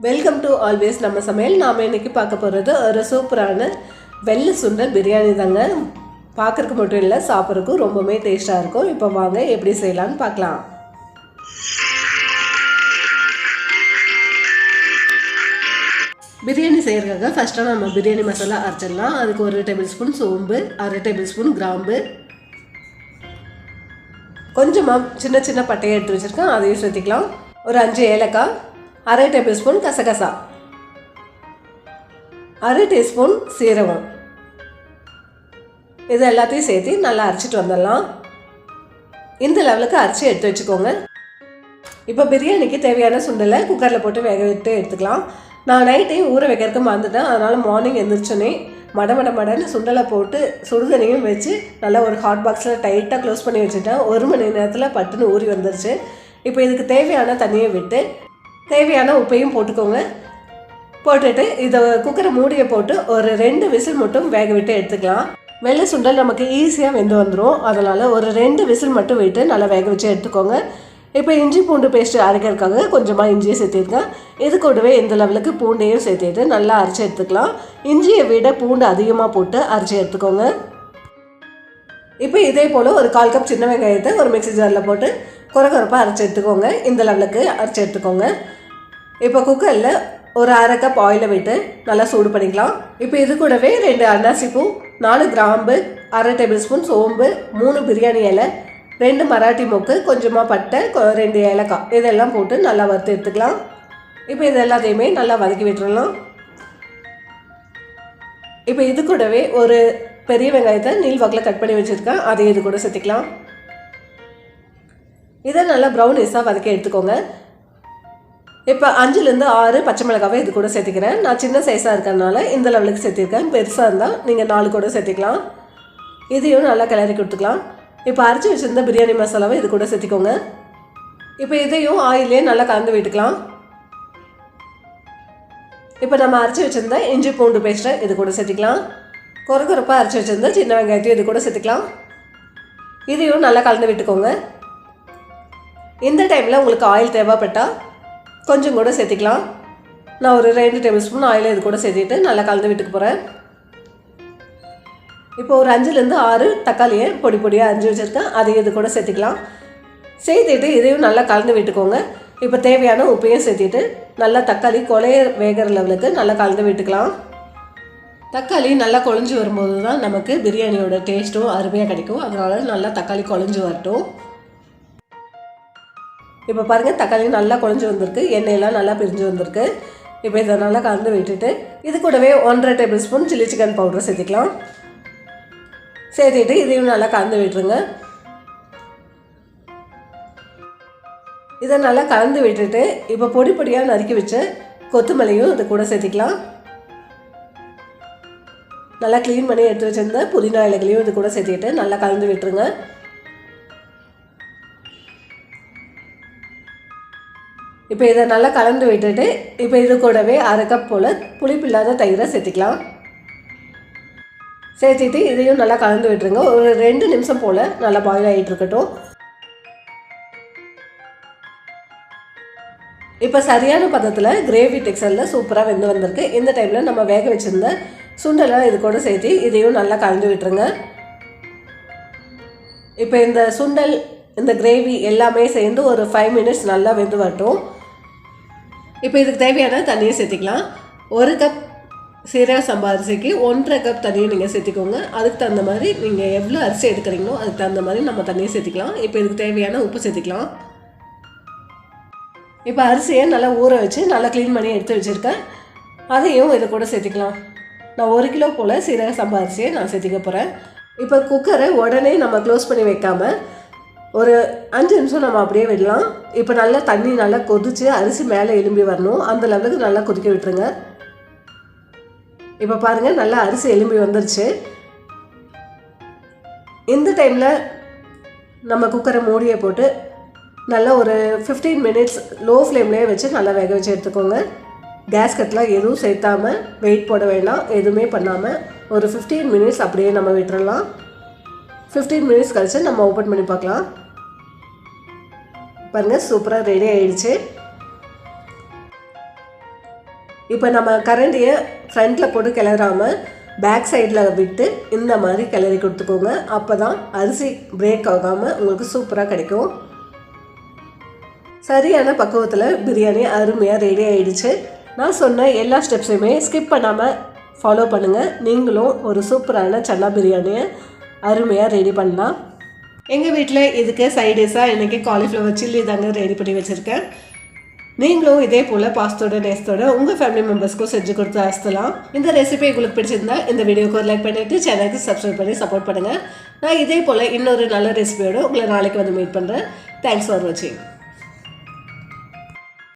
Welcome to always நம்ம சமையல். நாம் இன்றைக்கி பார்க்க போகிறது ஒரு சூப்பரான வெள்ளை சுண்டல் பிரியாணி தாங்க. பார்க்குறதுக்கு மட்டும் இல்லை, சாப்பிட்றதுக்கும் ரொம்பவே டேஸ்ட்டாக இருக்கும். இப்போ வாங்க எப்படி செய்யலான்னு பார்க்கலாம். பிரியாணி செய்கிறதுக்காக ஃபஸ்ட்டாக நம்ம பிரியாணி மசாலா அரைச்சிடலாம். அதுக்கு 1 டேபிள் ஸ்பூன் சோம்பு, 1/2 டேபிள் ஸ்பூன் கிராம்பு, கொஞ்சமாக சின்ன சின்ன பட்டையை எடுத்து வச்சுருக்கேன், அதையும் சேர்த்திக்கலாம். ஒரு 5 ஏலக்காய், 1/2 டேபிள் ஸ்பூன் கசகசா, 1/2 டீஸ்பூன் சீரகம், இது எல்லாத்தையும் சேர்த்து நல்லா அரைச்சிட்டு வந்துடலாம். இந்த லெவலுக்கு அரைச்சி எடுத்து வச்சுக்கோங்க. இப்போ பிரியாணிக்கு தேவையான சுண்டலை குக்கரில் போட்டு வேக விட்டு எடுத்துக்கலாம். நான் நைட்டே ஊற வைக்கிறதுக்கு மறந்துட்டேன். அதனால் மார்னிங் எழுந்திரிச்சோன்னே மடன்னு சுண்டலை போட்டு சுடுதண்ணியும் வச்சு நல்லா ஒரு ஹாட் பாக்ஸில் டைட்டாக க்ளோஸ் பண்ணி வச்சுட்டேன். 1 மணி நேரத்தில் பட்டுன்னு ஊறி வந்துருச்சு. இப்போ இதுக்கு தேவையான தண்ணியை விட்டு தேவையான உப்பையும் போட்டுக்கோங்க. போட்டுட்டு இதை குக்கரை மூடியை போட்டு ஒரு 2 விசில் மட்டும் வேக விட்டு எடுத்துக்கலாம். வெள்ளை சுண்டல் நமக்கு ஈஸியாக வெந்து வந்துடும். அதனால் ஒரு 2 விசில் மட்டும் விட்டு நல்லா வேக வச்சு எடுத்துக்கோங்க. இப்போ இஞ்சி பூண்டு பேஸ்ட்டு அரைக்கிறதுக்காக கொஞ்சமாக இஞ்சியை சேர்த்திருக்கேன். இது கூடவே இந்த லெவலுக்கு பூண்டையும் சேர்த்துட்டு நல்லா அரைச்சி எடுத்துக்கலாம். இஞ்சியை விட பூண்டு அதிகமாக போட்டு அரைச்சி எடுத்துக்கோங்க. இப்போ இதே போல் ஒரு 1/4 கப் சின்ன வெங்காயத்தை ஒரு மிக்ஸி ஜாரில் போட்டு குறைப்பாக அரைச்சி எடுத்துக்கோங்க. இந்த லெவலுக்கு அரைச்சி எடுத்துக்கோங்க. இப்போ குக்கரில் ஒரு 1/2 கப் ஆயிலை விட்டு நல்லா சூடு பண்ணிக்கலாம். இப்போ இது கூடவே 2 அன்னாசி பூ, 4 கிராம்பு, 1/2 டேபிள் ஸ்பூன் சோம்பு, 3 பிரியாணி இலை, 2 மராட்டி மொக்கு, கொஞ்சமாக பட்டை, 2 ஏலக்காய், இதெல்லாம் போட்டு நல்லா வறுத்து எடுத்துக்கலாம். இப்போ இது எல்லாத்தையுமே நல்லா வதக்கி விட்டுறலாம். இப்போ இது கூடவே ஒரு பெரிய வெங்காயத்தை நீள் வாக்கில் கட் பண்ணி வச்சுருக்கேன், அதை இது கூட சேர்த்துக்கலாம். இதை நல்லா ப்ரௌனிஸாக வதக்கி எடுத்துக்கோங்க. இப்போ 5லேருந்து 6 பச்சை மிளகாவை இது கூட சேர்த்துக்கிறேன். நான் சின்ன சைஸாக இருக்கிறதுனால இந்த லெவலுக்கு சேர்த்திருக்கேன். பெருசாக இருந்தால் நீங்கள் 4 கூட சேர்த்துக்கலாம். இதையும் நல்லா கிளறி கொடுத்துக்கலாம். இப்போ அரைச்சி வச்சுருந்த பிரியாணி மசாலாவை இது கூட சேர்த்திக்கோங்க. இப்போ இதையும் ஆயிலே நல்லா கலந்து விட்டுக்கலாம். இப்போ நம்ம அரைச்சி வச்சுருந்த இஞ்சி பூண்டு பேஸ்ட்டை இது கூட சேர்த்திக்கலாம். குறைப்பாக அரைச்சி வச்சுருந்த சின்ன வெங்காயத்தையும் இது கூட சேர்த்துக்கலாம். இதையும் நல்லா கலந்து விட்டுக்கோங்க. இந்த டைமில் உங்களுக்கு ஆயில் தேவைப்பட்டால் கொஞ்சம் கூட சேர்த்திக்கலாம். நான் ஒரு 2 டேபிள் ஸ்பூன் ஆயில் இது கூட சேர்த்திட்டு நல்லா கலந்து விட்டுக்க போகிறேன். இப்போ ஒரு 5லேருந்து 6 தக்காளியை பொடி பொடியாக அரிஞ்சு வச்சுருக்கேன், அதை இது கூட சேர்த்திக்கலாம். சேர்த்துட்டு இதையும் நல்லா கலந்து விட்டுக்கோங்க. இப்போ தேவையான உப்பையும் சேர்த்திட்டு நல்லா தக்காளி கொலைய வேகிற லெவலுக்கு நல்லா கலந்து விட்டுக்கலாம். தக்காளி நல்லா குழஞ்சி வரும்போது தான் நமக்கு பிரியாணியோட டேஸ்ட்டும் அருமையாக கிடைக்கும். அதனால் நல்லா தக்காளி குழஞ்சி வரட்டும். இப்போ பாருங்கள், தக்காளி நல்லா குழஞ்சி வந்திருக்கு, எண்ணெயெல்லாம் நல்லா பிரிஞ்சு வந்திருக்கு. இப்போ இதை நல்லா கலந்து விட்டுட்டு இது கூடவே 1/2 table spoon chilli chicken powder சேர்த்திக்கலாம். சேர்த்திட்டு இதையும் நல்லா கலந்து விட்டுருங்க. இதை நல்லா கலந்து விட்டுட்டு இப்போ பொடி பொடியாக நறுக்கி வச்ச கொத்தமல்லியும் இது கூட சேர்த்திக்கலாம். நல்லா க்ளீன் பண்ணி எடுத்து வச்சிருந்த புதினா இலைகளையும் இது கூட சேர்த்திட்டு நல்லா கலந்து விட்டுருங்க. இப்போ இதை நல்லா கலந்து விட்டுட்டு இப்போ இது கூடவே 1/2 கப் போல் புளிப்பு இல்லாத தயிரை சேர்த்திக்கலாம். சேர்த்திட்டு இதையும் நல்லா கலந்து விட்டுருங்க. ஒரு 2 நிமிஷம் போல் நல்லா பாயில் ஆகிட்டு இருக்கட்டும். இப்போ சரியான பதத்தில் கிரேவி டெக்ஸ்சரில் சூப்பராக வெந்து வந்திருக்கு. இந்த டைமில் நம்ம வேக வச்சுருந்த சுண்டலை இது கூட சேர்த்து இதையும் நல்லா கலந்து விட்டுருங்க. இப்போ இந்த சுண்டல் இந்த கிரேவி எல்லாமே சேர்ந்து ஒரு 5 மினிட்ஸ் நல்லா வெந்து வரட்டும். இப்போ இதுக்கு தேவையான தண்ணியை சேர்த்திக்கலாம். 1 கப் சீரக சம்பா அரிசிக்கு 1/2 கப் தண்ணியை நீங்கள் சேர்த்திக்கோங்க. அதுக்கு தகுந்த மாதிரி நீங்கள் எவ்வளோ அரிசி எடுக்கிறீங்களோ அதுக்கு தகுந்த மாதிரி நம்ம தண்ணியை சேர்த்திக்கலாம். இப்போ இதுக்கு தேவையான உப்பு சேர்த்திக்கலாம். இப்போ அரிசியை நல்லா ஊற வச்சு நல்லா க்ளீன் பண்ணி எடுத்து வச்சுருக்கேன், அதையும் இது கூட சேர்த்திக்கலாம். நான் 1 கிலோ போல் சீரக சம்பா அரிசியை நான் சேர்த்திக்க போகிறேன். இப்போ குக்கரை உடனே நம்ம க்ளோஸ் பண்ணி வைக்காமல் ஒரு 5 நிமிஷம் நம்ம அப்படியே விடலாம். இப்போ நல்லா தண்ணி நல்லா கொதித்து அரிசி மேலே எலும்பி வரணும், அந்த லெவலுக்கு நல்லா கொதிக்க விட்டுருங்க. இப்போ பாருங்கள், நல்லா அரிசி எலும்பி வந்துருச்சு. இந்த டைமில் நம்ம குக்கரை மூடியை போட்டு நல்லா ஒரு 15 மினிட்ஸ் லோ ஃப்ளேம்லேயே வச்சு நல்லா வேக வச்சு எடுத்துக்கோங்க. கேஸ் கட்டெலாம் எதுவும் சேர்த்தாமல் வெயிட் போட வேண்டாம், எதுவுமே பண்ணாமல் ஒரு 15 மினிட்ஸ் அப்படியே நம்ம விட்டுறலாம். 15 மினிட்ஸ் கழிச்சு நம்ம ஓப்பன் பண்ணி பார்க்கலாம். பாருங்கள், சூப்பராக ரெடி ஆகிடுச்சு. இப்போ நம்ம கரண்டியை ஃப்ரண்ட்டில் போட்டு கிளறாமல் பேக் சைடில் விட்டு இந்த மாதிரி கிளறி கொடுத்துக்கோங்க. அப்போ தான் அரிசி பிரேக் ஆகாமல் உங்களுக்கு சூப்பராக கிடைக்கும். சரியான பக்குவத்தில் பிரியாணி அருமையாக ரெடி ஆகிடுச்சு. நான் சொன்ன எல்லா ஸ்டெப்ஸையுமே ஸ்கிப் பண்ணாமல் ஃபாலோ பண்ணுங்கள். நீங்களும் ஒரு சூப்பரான சன்னா பிரியாணியை அருமையாக ரெடி பண்ணலாம். எங்கள் வீட்டில் இதுக்கு சைடிஷாக இன்றைக்கி காலிஃப்ளவர் சில்லி தாங்க ரெடி பண்ணி வச்சுருக்கேன். நீங்களும் இதே போல் பாஸ்தோட டேஸ்ட்டோட உங்கள் ஃபேமிலி மெம்பர்ஸ்க்கும் செஞ்சு கொடுத்து அசத்தலாம். இந்த ரெசிபி உங்களுக்கு பிடிச்சிருந்தா இந்த வீடியோக்கு ஒரு லைக் பண்ணிவிட்டு சேனலுக்கு சப்ஸ்கிரைப் பண்ணி சப்போர்ட் பண்ணுங்கள். நான் இதே போல் இன்னொரு நல்ல ரெசிபியோடு உங்களை நாளைக்கு வந்து மீட் பண்ணுறேன். தேங்க்ஸ் ஃபார் வாட்சிங்.